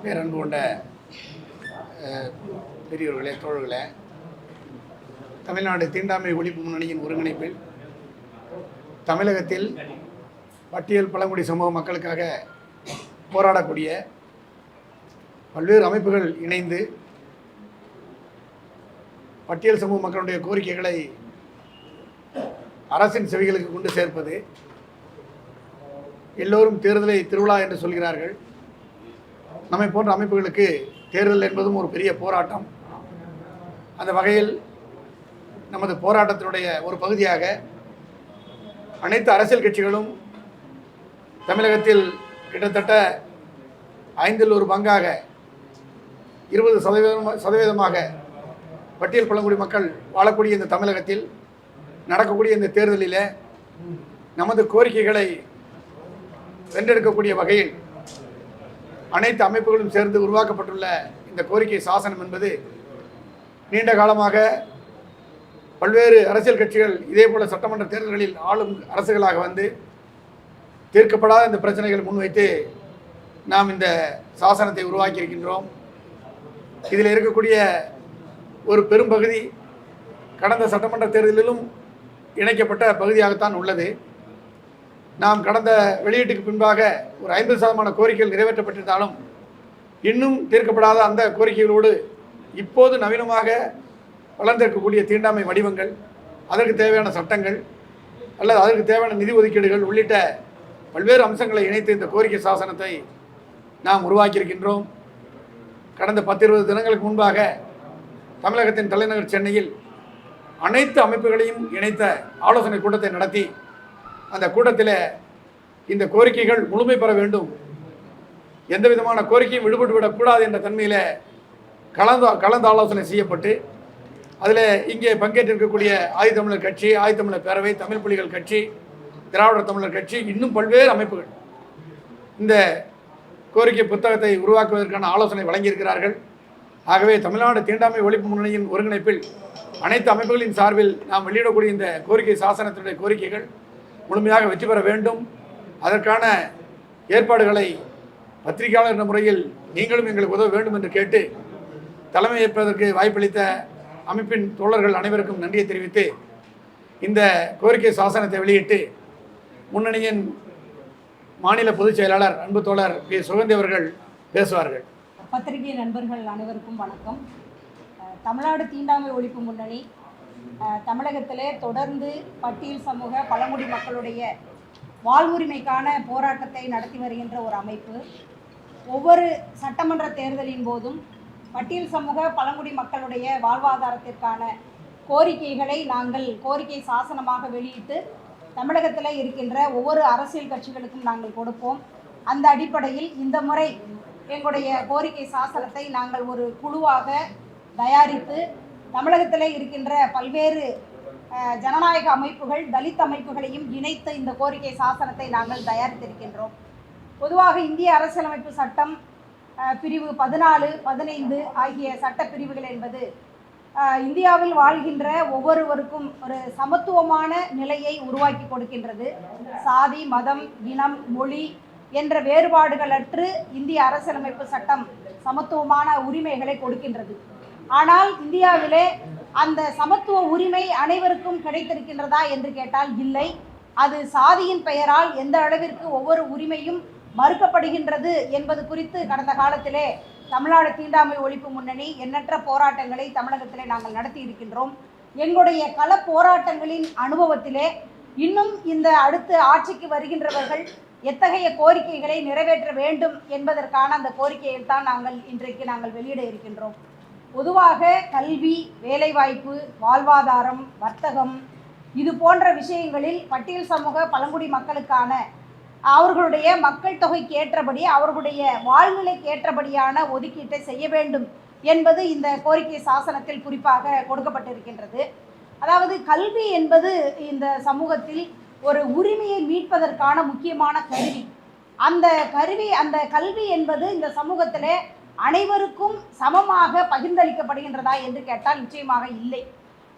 பேரன்பு கொண்ட பெரியவர்களே, தோழர்களே, தமிழ்நாடு தீண்டாமை ஒழிப்பு முன்னணியின் ஒருங்கிணைப்பில் தமிழகத்தில் பட்டியல் பழங்குடி சமூக மக்களுக்காக போராடக்கூடிய பல்வேறு அமைப்புகள் இணைந்து பட்டியல் சமூக மக்களுடைய கோரிக்கைகளை அரசின் செவிகளுக்கு கொண்டு சேர்ப்பது. எல்லோரும் தேர்தலை திருவிழா என்று சொல்கிறார்கள். நம்மை போன்ற அமைப்புகளுக்கு தேர்தல் என்பதும் ஒரு பெரிய போராட்டம். அந்த வகையில் நமது போராட்டத்தினுடைய ஒரு பகுதியாக அனைத்து அரசியல் கட்சிகளும் தமிழகத்தில் கிட்டத்தட்ட 1/5 பங்காக 20% பட்டியல் பழங்குடி மக்கள் வாழக்கூடிய இந்த தமிழகத்தில் நடக்கக்கூடிய இந்த தேர்தலில் நமது கோரிக்கைகளை வென்றெடுக்கக்கூடிய வகையில் அனைத்து அமைப்புகளும் சேர்ந்து உருவாக்கப்பட்டுள்ள இந்த கோரிக்கை சாசனம் என்பது நீண்ட காலமாக பல்வேறு அரசியல் கட்சிகள் இதேபோல சட்டமன்ற தேர்தல்களில் ஆளும் அரசுகளாக வந்து தீர்க்கப்படாத இந்த பிரச்சனைகளை முன்வைத்து நாம் இந்த சாசனத்தை உருவாக்கி இருக்கின்றோம். இதில் இருக்கக்கூடிய ஒரு பெரும்பகுதி கடந்த சட்டமன்ற தேர்தலிலும் இணைக்கப்பட்ட பகுதியாகத்தான் உள்ளது. நாம் கடந்த வெளியீட்டுக்கு பின்பாக ஒரு 50% கோரிக்கைகள் நிறைவேற்றப்பட்டிருந்தாலும் இன்னும் தீர்க்கப்படாத அந்த கோரிக்கைகளோடு இப்போது நவீனமாக வளர்ந்திருக்கக்கூடிய தீண்டாமை வடிவங்கள், அதற்கு தேவையான சட்டங்கள் அல்லது அதற்கு தேவையான நிதி ஒதுக்கீடுகள் உள்ளிட்ட பல்வேறு அம்சங்களை இணைத்து இந்த கோரிக்கை சாசனத்தை நாம் உருவாக்கியிருக்கின்றோம். கடந்த 10-20 தினங்களுக்கு முன்பாக தமிழகத்தின் தலைநகர் சென்னையில் அனைத்து அமைப்புகளையும் இணைத்த ஆலோசனை கூட்டத்தை நடத்தி அந்த கூட்டத்தில் இந்த கோரிக்கைகள் முழுமை பெற வேண்டும், எந்த விதமான கோரிக்கையும் விடுபட்டு விடக்கூடாது என்ற தன்மையில் கலந்து ஆலோசனை செய்யப்பட்டு அதில் இங்கே பங்கேற்றிருக்கக்கூடிய ஆதித்தமிழர் கட்சி, ஆதித்தமிழர் பேரவை, தமிழ் புலிகள் கட்சி, திராவிடர் தமிழர் கட்சி, இன்னும் பல்வேறு அமைப்புகள் இந்த கோரிக்கை புத்தகத்தை உருவாக்குவதற்கான ஆலோசனை வழங்கியிருக்கிறார்கள். ஆகவே தமிழ்நாடு தீண்டாமை ஒழிப்பு முன்னணியின் ஒருங்கிணைப்பில் அனைத்து அமைப்புகளின் சார்பில் நாம் வெளியிடக்கூடிய இந்த கோரிக்கை சாசனத்தினுடைய கோரிக்கைகள் முழுமையாக வெற்றி பெற வேண்டும். அதற்கான ஏற்பாடுகளை பத்திரிகையாளர் என்ற முறையில் நீங்களும் எங்களுக்கு உதவ வேண்டும் என்று கேட்டு தலைமை ஏற்பதற்கு வாய்ப்பளித்த அமைப்பின் தோழர்கள் அனைவருக்கும் நன்றியை தெரிவித்து இந்த கோரிக்கை சாசனத்தை வெளியிட்டு முன்னணியின் மாநில பொதுச் செயலாளர் அன்பு தோழர் பி. சுகந்தி அவர்கள் பேசுவார்கள். பத்திரிகை நண்பர்கள் அனைவருக்கும் வணக்கம். தமிழ்நாடு தீண்டாமை ஒழிப்பு முன்னணி தமிழகத்திலே தொடர்ந்து பட்டியல் சமூக பழங்குடி மக்களுடைய வாழ்வுரிமைக்கான போராட்டத்தை நடத்தி வருகின்ற ஒரு அமைப்பு. ஒவ்வொரு சட்டமன்ற தேர்தலின் போதும் பட்டியல் சமூக பழங்குடி மக்களுடைய வாழ்வாதாரத்திற்கான கோரிக்கைகளை நாங்கள் கோரிக்கை சாசனமாக வெளியிட்டு தமிழகத்தில் இருக்கின்ற ஒவ்வொரு அரசியல் கட்சிகளுக்கும் நாங்கள் கொடுப்போம். அந்த அடிப்படையில் இந்த முறை எங்களுடைய கோரிக்கை சாசனத்தை நாங்கள் ஒரு குழுவாக தயாரித்து தமிழகத்தில் இருக்கின்ற பல்வேறு ஜனநாயக அமைப்புகள், தலித் அமைப்புகளையும் இணைத்த இந்த கோரிக்கை சாசனத்தை நாங்கள் தயாரித்திருக்கின்றோம். பொதுவாக இந்திய அரசியலமைப்பு சட்டம் பிரிவு 14, 15 ஆகிய சட்ட பிரிவுகள் என்பது இந்தியாவில் வாழ்கின்ற ஒவ்வொருவருக்கும் ஒரு சமத்துவமான நிலையை உருவாக்கி கொடுக்கின்றது. சாதி, மதம், இனம், மொழி என்ற வேறுபாடுகளற்று இந்திய அரசியலமைப்பு சட்டம் சமத்துவமான உரிமைகளை கொடுக்கின்றது. ஆனால் இந்தியாவிலே அந்த சமத்துவ உரிமை அனைவருக்கும் கிடைத்திருக்கின்றதா என்று கேட்டால் இல்லை. அது சாதியின் பெயரால் எந்த அளவிற்கு ஒவ்வொரு உரிமையும் மறுக்கப்படுகின்றது என்பது குறித்து கடந்த காலத்திலே தமிழ்நாடு தீண்டாமை ஒழிப்பு முன்னணி எண்ணற்ற போராட்டங்களை தமிழகத்திலே நாங்கள் நடத்தி இருக்கின்றோம். எங்களுடைய கள போராட்டங்களின் அனுபவத்திலே இன்னும் இந்த அடுத்து ஆட்சிக்கு வருகின்றவர்கள் எத்தகைய கோரிக்கைகளை நிறைவேற்ற வேண்டும் என்பதற்கான அந்த கோரிக்கையை தான் இன்றைக்கு நாங்கள் வெளியிட இருக்கின்றோம். பொதுவாக கல்வி, வேலைவாய்ப்பு, வாழ்வாதாரம், வர்த்தகம் இது போன்ற விஷயங்களில் பட்டியல் சமூக பழங்குடி மக்களுக்கான அவர்களுடைய மக்கள் தொகைக்கு ஏற்றபடி அவர்களுடைய வாழ்நிலைக்கு ஏற்றபடியான ஒதுக்கீட்டை செய்ய வேண்டும் என்பது இந்த கோரிக்கை சாசனத்தில் குறிப்பாக கொடுக்கப்பட்டிருக்கின்றது. அதாவது கல்வி என்பது இந்த சமூகத்தில் ஒரு உரிமையை மீட்பதற்கான முக்கியமான கருவி. அந்த கல்வி என்பது இந்த சமூகத்திலே அனைவருக்கும் சமமாக பகிர்ந்தளிக்கப்படுகின்றதா என்று கேட்டால் நிச்சயமாக இல்லை.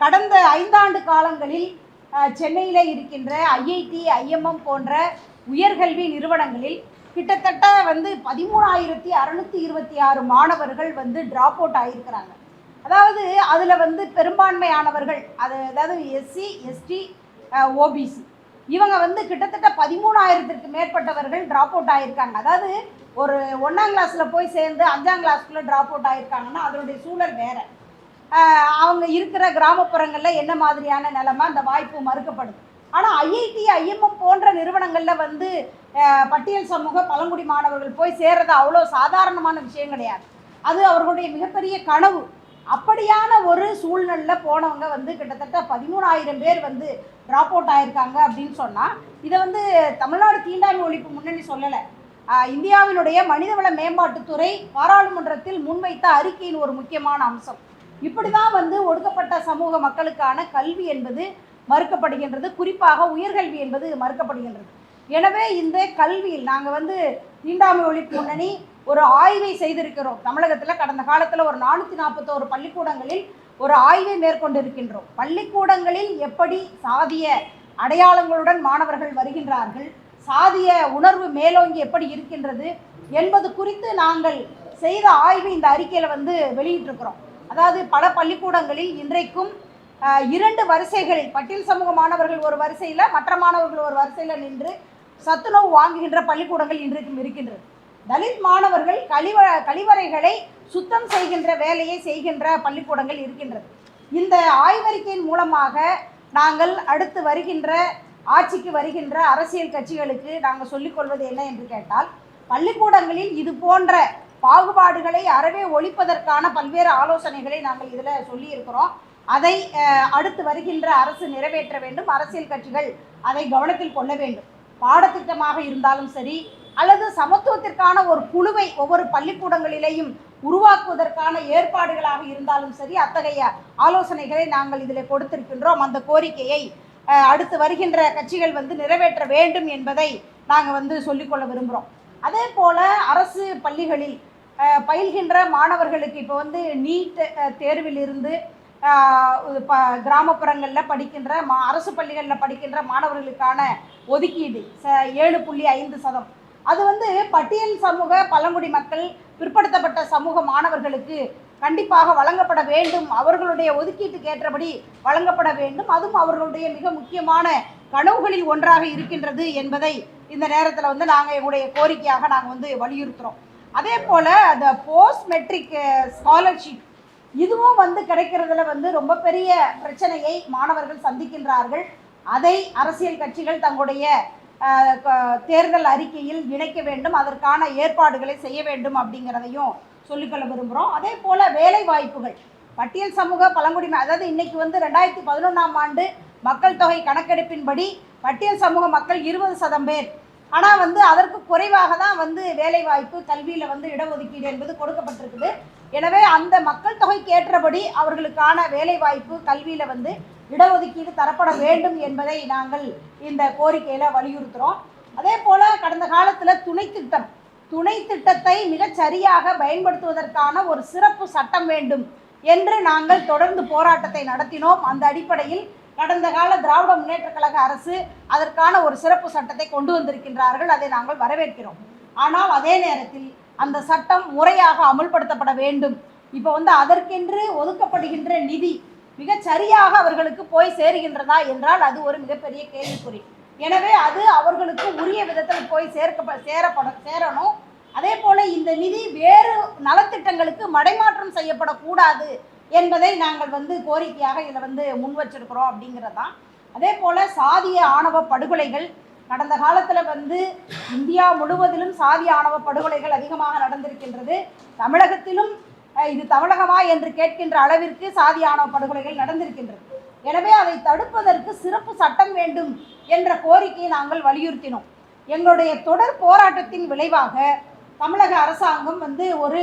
கடந்த 5 ஆண்டு காலங்களில் சென்னையில் இருக்கின்ற IIT, IMM போன்ற உயர்கல்வி நிறுவனங்களில் கிட்டத்தட்ட வந்து 13,626 மாணவர்கள் வந்து ட்ராப் அவுட் ஆகியிருக்கிறாங்க. அதாவது அதில் வந்து பெரும்பான்மையானவர்கள் அதாவது எஸ்சி, எஸ்டி, ஓபிசி இவங்க வந்து கிட்டத்தட்ட 13,000க்கு மேற்பட்டவர்கள் ட்ராப் அவுட் ஆகியிருக்காங்க. அதாவது ஒரு 1ஆம் கிளாஸில் போய் சேர்ந்து 5ஆம் கிளாஸ்க்குள்ளே ட்ராப் அவுட் ஆகியிருக்காங்கன்னா அதனுடைய சூழல் வேறு. அவங்க இருக்கிற கிராமப்புறங்களில் என்ன மாதிரியான நிலைமை, அந்த வாய்ப்பு மறுக்கப்படுது. ஆனால் ஐஐடி, ஐஎம்எம் போன்ற நிறுவனங்களில் வந்து பட்டியல் சமூக பழங்குடி மாணவர்கள் போய் சேர்றது அவ்வளோ சாதாரணமான விஷயம் கிடையாது. அது அவர்களுடைய மிகப்பெரிய கனவு. அப்படியான ஒரு சூழ்நிலையில் போனவங்க வந்து கிட்டத்தட்ட 13,000 பேர் வந்து ட்ராப் அவுட் ஆகியிருக்காங்க அப்படின்னு சொன்னால் இதை வந்து தமிழ்நாடு தீண்டாமை ஒழிப்பு முன்னணி சொல்லலை. இந்தியாவினுடைய மனிதவள மேம்பாட்டுத்துறை பாராளுமன்றத்தில் முன்வைத்த அறிக்கையின் ஒரு முக்கியமான அம்சம். இப்படி தான் வந்து ஒடுக்கப்பட்ட சமூக மக்களுக்கான கல்வி என்பது மறுக்கப்படுகின்றது, குறிப்பாக உயர்கல்வி என்பது மறுக்கப்படுகின்றது. எனவே இந்த கல்வியில் நாங்கள் வந்து தீண்டாமை ஒழிப்பு முன்னணி ஒரு ஆய்வை செய்திருக்கிறோம். தமிழகத்தில் கடந்த காலத்தில் ஒரு 441 பள்ளிக்கூடங்களில் ஒரு ஆய்வை மேற்கொண்டிருக்கின்றோம். பள்ளிக்கூடங்களில் எப்படி சாதிய அடையாளங்களுடன் மாணவர்கள் வருகின்றார்கள், சாதிய உணர்வு மேலோங்கி எப்படி இருக்கின்றது என்பது குறித்து நாங்கள் செய்த ஆய்வு இந்த அறிக்கையில் வந்து வெளியிட்டிருக்கிறோம். அதாவது பல பள்ளிக்கூடங்களில் இன்றைக்கும் 2 வரிசைகளில் பட்டியல் சமூக மாணவர்கள் ஒரு வரிசையில், மற்ற மாணவர்கள் ஒரு வரிசையில் நின்று சத்துணவு வாங்குகின்ற பள்ளிக்கூடங்கள் இன்றைக்கும் இருக்கின்றது. தலித் மாணவர்கள் கழிவறைகளை சுத்தம் செய்கின்ற வேலையை செய்கின்ற பள்ளிக்கூடங்கள் இருக்கின்றது. இந்த ஆய்வறிக்கையின் மூலமாக நாங்கள் அடுத்து வருகின்ற ஆட்சிக்கு வருகின்ற அரசியல் கட்சிகளுக்கு நாங்கள் சொல்லிக்கொள்வது என்ன என்று கேட்டால், பள்ளிக்கூடங்களில் இது போன்ற பாகுபாடுகளை அறவே ஒழிப்பதற்கான பல்வேறு ஆலோசனைகளை நாங்கள் இதில் சொல்லியிருக்கிறோம். அதை அடுத்து வருகின்ற அரசு நிறைவேற்ற வேண்டும். அரசியல் கட்சிகள் அதை கவனத்தில் கொள்ள வேண்டும். பாடத்திட்டமாக இருந்தாலும் சரி, அல்லது சமத்துவத்திற்கான ஒரு குழுவை ஒவ்வொரு பள்ளிக்கூடங்களிலேயும் உருவாக்குவதற்கான ஏற்பாடுகளாக இருந்தாலும் சரி, அத்தகைய ஆலோசனைகளை நாங்கள் இதில் கொடுத்திருக்கின்றோம். அந்த கோரிக்கையை அடுத்து வருகின்ற கட்சிகள் வந்து நிறைவேற்ற வேண்டும் என்பதை நாங்கள் வந்து சொல்லிக்கொள்ள விரும்புகிறோம். அதே போல் அரசு பள்ளிகளில் பயில்கின்ற மாணவர்களுக்கு இப்போ வந்து நீட் தேர்விலிருந்து கிராமப்புறங்களில் படிக்கின்ற அரசு பள்ளிகளில் படிக்கின்ற மாணவர்களுக்கான ஒதுக்கீடு 7.5%. அது வந்து பட்டியல் சமூக பழங்குடி மக்கள், பிற்படுத்தப்பட்ட சமூக மாணவர்களுக்கு கண்டிப்பாக வழங்கப்பட வேண்டும். அவர்களுடைய ஒதுக்கீட்டுக்கு ஏற்றபடி வழங்கப்பட வேண்டும். அதுவும் அவர்களுடைய மிக முக்கியமான கனவுகளில் ஒன்றாக இருக்கின்றது என்பதை இந்த நேரத்தில் வந்து நாங்கள் எங்களுடைய கோரிக்கையாக நாங்கள் வந்து வலியுறுத்துகிறோம். அதே போல் அந்த போஸ்ட் மெட்ரிக் ஸ்காலர்ஷிப் இதுவும் வந்து கிடைக்கிறதுல வந்து ரொம்ப பெரிய பிரச்சனையை மாணவர்கள் சந்திக்கின்றார்கள். அதை அரசியல் கட்சிகள் தங்களுடைய தேர்தல் அறிக்கையில் இணைக்க வேண்டும், அதற்கான ஏற்பாடுகளை செய்ய வேண்டும் அப்படிங்கிறதையும் சொல்லிக்கொள்ள விரும்புகிறோம். அதே போல் வேலை வாய்ப்புகள் பட்டியல் சமூக பழங்குடி, அதாவது இன்றைக்கி வந்து 2011ஆம் ஆண்டு மக்கள் தொகை கணக்கெடுப்பின்படி பட்டியல் சமூக மக்கள் 20% பேர். ஆனால் வந்து அதற்கு குறைவாக தான் வந்து வேலைவாய்ப்பு, கல்வியில் வந்து இடஒதுக்கீடு என்பது கொடுக்கப்பட்டிருக்குது. எனவே அந்த மக்கள் தொகைக்கு ஏற்றபடி அவர்களுக்கான வேலைவாய்ப்பு, கல்வியில் வந்து இடஒதுக்கீடு தரப்பட வேண்டும் என்பதை நாங்கள் இந்த கோரிக்கையில் வலியுறுத்துகிறோம். அதே போல் கடந்த காலத்தில் துணை திட்டத்தை மிகச் சரியாக பயன்படுத்துவதற்கான ஒரு சிறப்பு சட்டம் வேண்டும் என்று நாங்கள் தொடர்ந்து போராட்டத்தை நடத்தினோம். அந்த அடிப்படையில் கடந்த கால திராவிட முன்னேற்ற கழக அரசு அதற்கான ஒரு சிறப்பு சட்டத்தை கொண்டு வந்திருக்கின்றார்கள். அதை நாங்கள் வரவேற்கிறோம். ஆனால் அதே நேரத்தில் அந்த சட்டம் முறையாக அமுல்படுத்தப்பட வேண்டும். இப்போ வந்து அதற்கென்று ஒதுக்கப்படுகின்ற நிதி மிகச் சரியாக அவர்களுக்கு போய் சேருகின்றதா என்றால் அது ஒரு மிகப்பெரிய கேள்விக்குறி. எனவே அது அவர்களுக்கு உரிய விதத்தில் போய் சேரணும். அதே போல் இந்த நிதி வேறு நலத்திட்டங்களுக்கு மடைமாற்றம் செய்யப்படக்கூடாது என்பதை நாங்கள் வந்து கோரிக்கையாக இதில் வந்து முன் வச்சிருக்கிறோம் அப்படிங்கிறது தான். அதே போல் சாதிய ஆணவ படுகொலைகள் கடந்த காலத்தில் வந்து இந்தியா முழுவதிலும் சாதிய ஆணவ படுகொலைகள் அதிகமாக நடந்திருக்கின்றது. தமிழகத்திலும் இது தமிழகமா என்று கேட்கின்ற அளவிற்கு சாதிய ஆணவ படுகொலைகள் நடந்திருக்கின்றது. எனவே அதை தடுப்பதற்கு சிறப்பு சட்டம் வேண்டும் என்ற கோரிக்கையை நாங்கள் வலியுறுத்தினோம். எங்களுடைய தொடர் போராட்டத்தின் விளைவாக தமிழக அரசாங்கம் வந்து ஒரு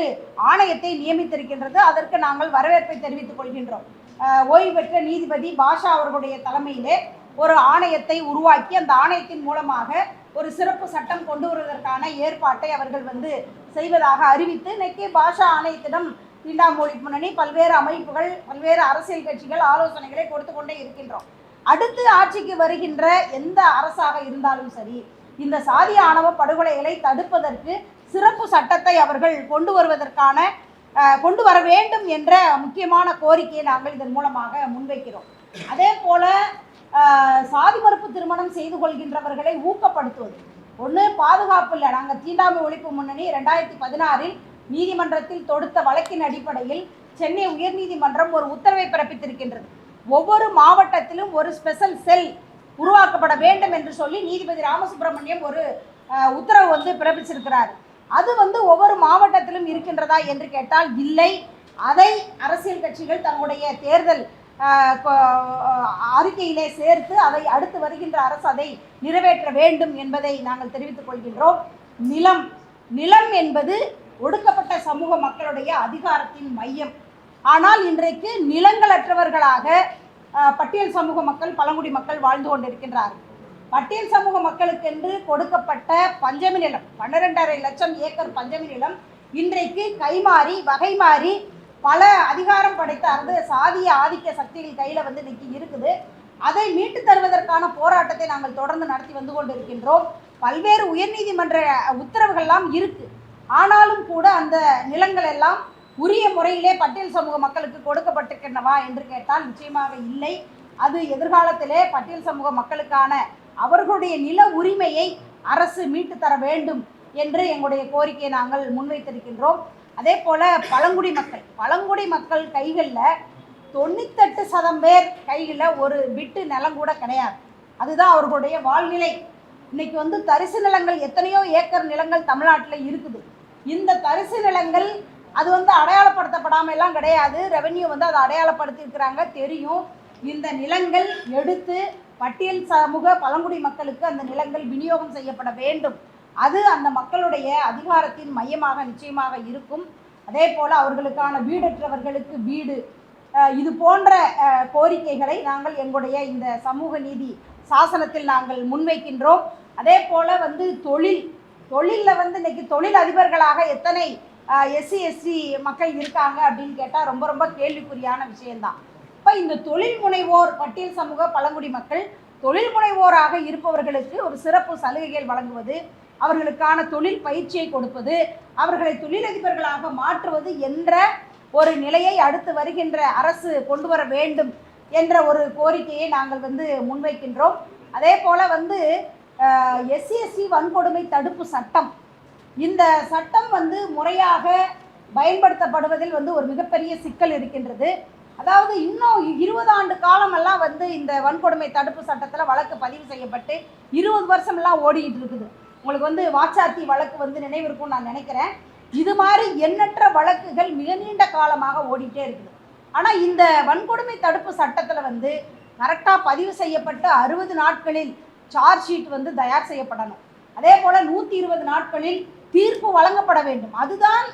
ஆணையத்தை நியமித்திருக்கின்றது. அதற்கு நாங்கள் வரவேற்பை தெரிவித்துக் கொள்கின்றோம். ஓய்வு பெற்ற நீதிபதி பாஷா அவர்களுடைய தலைமையிலே ஒரு ஆணையத்தை உருவாக்கி அந்த ஆணையத்தின் மூலமாக ஒரு சிறப்பு சட்டம் கொண்டு வருவதற்கான ஏற்பாட்டை அவர்கள் வந்து செய்வதாக அறிவித்து இன்னைக்கு பாஷா ஆணையத்திடம் தீண்டாமை ஒழிப்பு முன்னணி, பல்வேறு அமைப்புகள், பல்வேறு அரசியல் கட்சிகள் ஆலோசனைகளை கொடுத்து கொண்டே இருக்கின்றோம். அடுத்து ஆட்சிக்கு வருகின்ற எந்த அரசாக இருந்தாலும் சரி, இந்த சாதிய ஆணவ படுகொலைகளை தடுப்பதற்கு சிறப்பு சட்டத்தை அவர்கள் கொண்டு வர வேண்டும் என்ற முக்கியமான கோரிக்கையை நாங்கள் இதன் மூலமாக முன்வைக்கிறோம். அதே போல சாதி மறுப்பு திருமணம் செய்து கொள்கின்றவர்களை ஊக்கப்படுத்துவது. ஒன்று, பாதுகாப்பு இல்லை. நாங்கள் தீண்டாமை ஒழிப்பு முன்னணி 2016 நீதிமன்றத்தில் தொடுத்த வழக்கின் அடிப்படையில் சென்னை உயர்நீதிமன்றம் ஒரு உத்தரவை பிறப்பித்திருக்கின்றது. ஒவ்வொரு மாவட்டத்திலும் ஒரு ஸ்பெஷல் செல் உருவாக்கப்பட வேண்டும் என்று சொல்லி நீதிபதி ராமசுப்ரமணியம் ஒரு உத்தரவு பிறப்பிச்சிருக்கிறார். அது ஒவ்வொரு மாவட்டத்திலும் இருக்கின்றதா என்று கேட்டால் இல்லை. அதை அரசியல் கட்சிகள் தங்களுடைய தேர்தல் அறிக்கையிலே சேர்த்து அதை அடுத்து வருகின்ற அரசு அதை நிறைவேற்ற வேண்டும் என்பதை நாங்கள் தெரிவித்துக் கொள்கின்றோம். நிலம் என்பது ஒடுக்கப்பட்ட சமூக மக்களுடைய அதிகாரத்தின் மையம். ஆனால் இன்றைக்கு நிலங்களற்றவர்களாக பட்டியல் சமூக மக்கள், பழங்குடி மக்கள் வாழ்ந்து கொண்டிருக்கின்றார்கள். பட்டியல் சமூக மக்களுக்கென்று கொடுக்கப்பட்ட பஞ்சமி நிலம் 12.5 லட்சம் ஏக்கர் பஞ்சமி நிலம் இன்றைக்கு கைமாறி வகை மாறி பல அதிகாரம் படைத்த சாதிய ஆதிக்க சக்திகள் கையில் இன்னைக்கு இருக்குது. அதை மீட்டு தருவதற்கான போராட்டத்தை நாங்கள் தொடர்ந்து நடத்தி வந்து கொண்டிருக்கின்றோம். பல்வேறு உயர்நீதிமன்ற உத்தரவுகள்லாம் இருக்கு. ஆனாலும் கூட அந்த நிலங்கள் எல்லாம் உரிய முறையிலே பட்டியல் சமூக மக்களுக்கு கொடுக்கப்பட்டிருக்கின்றனவா என்று கேட்டால் நிச்சயமாக இல்லை. அது எதிர்காலத்திலே பட்டியல் சமூக மக்களுக்கான அவர்களுடைய நில உரிமையை அரசு மீட்டு தர வேண்டும் என்று எங்களுடைய கோரிக்கையை நாங்கள் முன்வைத்திருக்கின்றோம். அதே போல் பழங்குடி மக்கள் கைகளில் 98% பேர் கையில் ஒரு பிட்டு நிலம் கூட கிடையாது. அதுதான் அவர்களுடைய வாழ்நிலை. இன்னைக்கு தரிசு நிலங்கள் எத்தனையோ ஏக்கர் நிலங்கள் தமிழ்நாட்டில் இருக்குது. இந்த தரிசு நிலங்கள் அது அடையாளப்படுத்தப்படாமல் எல்லாம் கிடையாது. ரெவென்யூ அதை அடையாளப்படுத்தி இருக்கிறாங்க, தெரியும். இந்த நிலங்கள் எடுத்து பட்டியல் சமூக பழங்குடி மக்களுக்கு அந்த நிலங்கள் விநியோகம் செய்யப்பட வேண்டும். அது அந்த மக்களுடைய அதிகாரத்தின் மையமாக நிச்சயமாக இருக்கும். அதே போல் அவர்களுக்கான வீடற்றவர்களுக்கு வீடு, இது போன்ற கோரிக்கைகளை நாங்கள் எங்களுடைய இந்த சமூக நீதி சாசனத்தில் நாங்கள் முன்வைக்கின்றோம். அதே போல் தொழிலில் இன்னைக்கு தொழில் அதிபர்களாக எத்தனை SC/ST மக்கள் இருக்காங்க அப்படின்னு கேட்டால் ரொம்ப ரொம்ப கேள்விக்குறியான விஷயம்தான். இப்போ இந்த தொழில் முனைவோர் பட்டியல் சமூக பழங்குடி மக்கள் தொழில் முனைவோராக இருப்பவர்களுக்கு ஒரு சிறப்பு சலுகைகள் வழங்குவது, அவர்களுக்கான தொழில் பயிற்சியை கொடுப்பது, அவர்களை தொழிலதிபர்களாக மாற்றுவது என்ற ஒரு நிலையை அடுத்து வருகின்ற அரசு கொண்டு வர வேண்டும் என்ற ஒரு கோரிக்கையை நாங்கள் முன்வைக்கின்றோம். அதே போல் SC/ST வன்கொடுமை தடுப்பு சட்டம், இந்த சட்டம் முறையாக பயன்படுத்தப்படுவதில் ஒரு மிகப்பெரிய சிக்கல் இருக்கின்றது. அதாவது இன்னும் 20 ஆண்டு காலமெல்லாம் இந்த வன்கொடுமை தடுப்பு சட்டத்தில் வழக்கு பதிவு செய்யப்பட்டு 20 வருஷமெல்லாம் ஓடிக்கிட்டு இருக்குது. உங்களுக்கு வாச்சாத்தி வழக்கு நினைவிருக்கும்னு நான் நினைக்கிறேன். இது மாதிரி எண்ணற்ற வழக்குகள் மிக நீண்ட காலமாக ஓடிட்டே இருக்குது. ஆனால் இந்த வன்கொடுமை தடுப்பு சட்டத்தில் கரெக்டாக பதிவு செய்யப்பட்டு 60 நாட்களில் சார்ஜ் ஷீட் தயார் செய்யப்படணும். அதே போல் 120 நாட்களில் தீர்ப்பு வழங்கப்பட வேண்டும். அதுதான்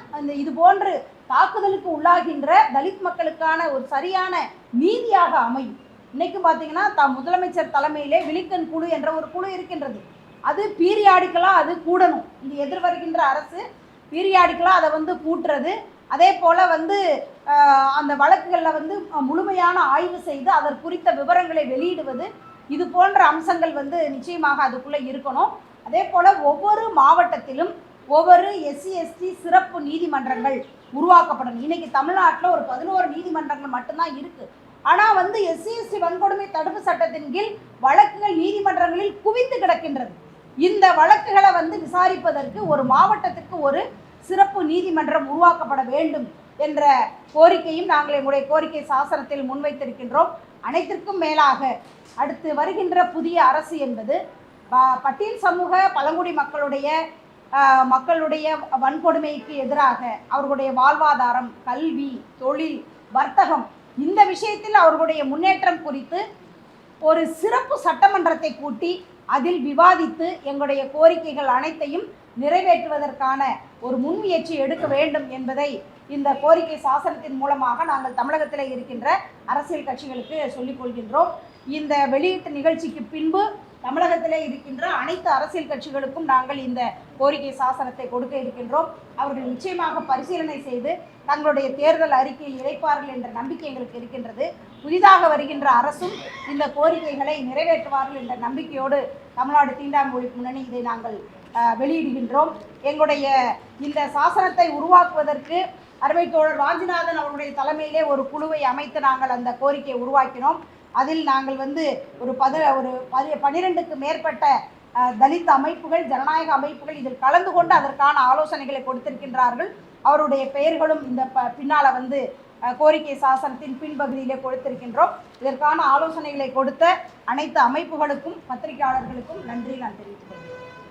இது போன்று தாக்குதலுக்கு உள்ளாகின்ற தலித் மக்களுக்கான ஒரு சரியான நீதியாக அமையும். இன்னைக்கு பார்த்தீங்கன்னா முதலமைச்சர் தலைமையிலே விழிக்கண் குழு என்ற ஒரு குழு இருக்கின்றது. அது பீரியாடிக்கலாக அது கூடணும். இந்த எதிர்வருகின்ற அரசு பீரியாடிக்கலாக அதை கூட்டுறது. அதே போல் அந்த வழக்குகளில் முழுமையான ஆய்வு செய்து அதற்கு குறித்த விவரங்களை வெளியிடுவது, இது போன்ற அம்சங்கள் நிச்சயமாக அதுக்குள்ளே இருக்கணும். அதே போல் ஒவ்வொரு மாவட்டத்திலும் ஒவ்வொரு SC/ST சிறப்பு நீதிமன்றங்கள் உருவாக்கப்படணும். இன்றைக்கி தமிழ்நாட்டில் ஒரு 11 நீதிமன்றங்கள் மட்டும்தான் இருக்குது. ஆனால் SC/ST வன்கொடுமை தடுப்பு சட்டத்தின் கீழ் வழக்குகள் நீதிமன்றங்களில் குவிந்து கிடக்கின்றது. இந்த வழக்குகளை விசாரிப்பதற்கு ஒரு மாவட்டத்துக்கு ஒரு சிறப்பு நீதிமன்றம் உருவாக்கப்பட வேண்டும் என்ற கோரிக்கையும் நாங்கள் எங்களுடைய கோரிக்கை சாசனத்தில் முன்வைத்திருக்கின்றோம். அனைத்திற்கும் மேலாக அடுத்து வருகின்ற புதிய அரசு என்பது பட்டியல் சமூக பழங்குடி மக்களுடைய வன்கொடுமைக்கு எதிராக அவர்களுடைய வாழ்வாதாரம், கல்வி, தொழில், வர்த்தகம், இந்த விஷயத்தில் அவர்களுடைய முன்னேற்றம் குறித்து ஒரு சிறப்பு சட்டமன்றத்தை கூட்டி அதில் விவாதித்து எங்களுடைய கோரிக்கைகள் அனைத்தையும் நிறைவேற்றுவதற்கான ஒரு முன்முயற்சி எடுக்க வேண்டும் என்பதை இந்த கோரிக்கை சாசனத்தின் மூலமாக நாங்கள் தமிழகத்தில் இருக்கின்ற அரசியல் கட்சிகளுக்கு சொல்லிக் கொள்கின்றோம். இந்த வெளியீட்டு நிகழ்ச்சிக்கு பின்பு தமிழகத்தில் இருக்கின்ற அனைத்து அரசியல் கட்சிகளுக்கும் நாங்கள் இந்த கோரிக்கை சாசனத்தை கொடுக்க இருக்கின்றோம். அவர்கள் நிச்சயமாக பரிசீலனை செய்து தங்களுடைய தேர்தல் அறிக்கையில் இணைப்பார்கள் என்ற நம்பிக்கை எங்களுக்கு இருக்கின்றது. புதிதாக வருகின்ற அரசும் இந்த கோரிக்கைகளை நிறைவேற்றுவார்கள் என்ற நம்பிக்கையோடு தமிழ்நாடு தீண்டாமை ஒழிப்பு முன்னணி இதை நாங்கள் வெளியிடுகின்றோம். எங்களுடைய இந்த சாசனத்தை உருவாக்குவதற்கு அருமை தோழர் வாஞ்சிநாதன் அவருடைய தலைமையிலே ஒரு குழுவை அமைத்து நாங்கள் அந்த கோரிக்கையை உருவாக்கினோம். அதில் நாங்கள் ஒரு 12க்கு மேற்பட்ட தலித் அமைப்புகள், ஜனநாயக அமைப்புகள் இதில் கலந்து கொண்டு அதற்கான ஆலோசனைகளை கொடுத்திருக்கின்றார்கள். அவருடைய பெயர்களும் இந்த பின்னால் கோரிக்கை சாசனத்தின் பின்பகுதியிலே கொடுத்திருக்கின்றோம். இதற்கான ஆலோசனைகளை கொடுத்த அனைத்து அமைப்புகளுக்கும் பத்திரிகையாளர்களுக்கும் நன்றி நான் தெரிவித்துக் கொள்கிறேன்.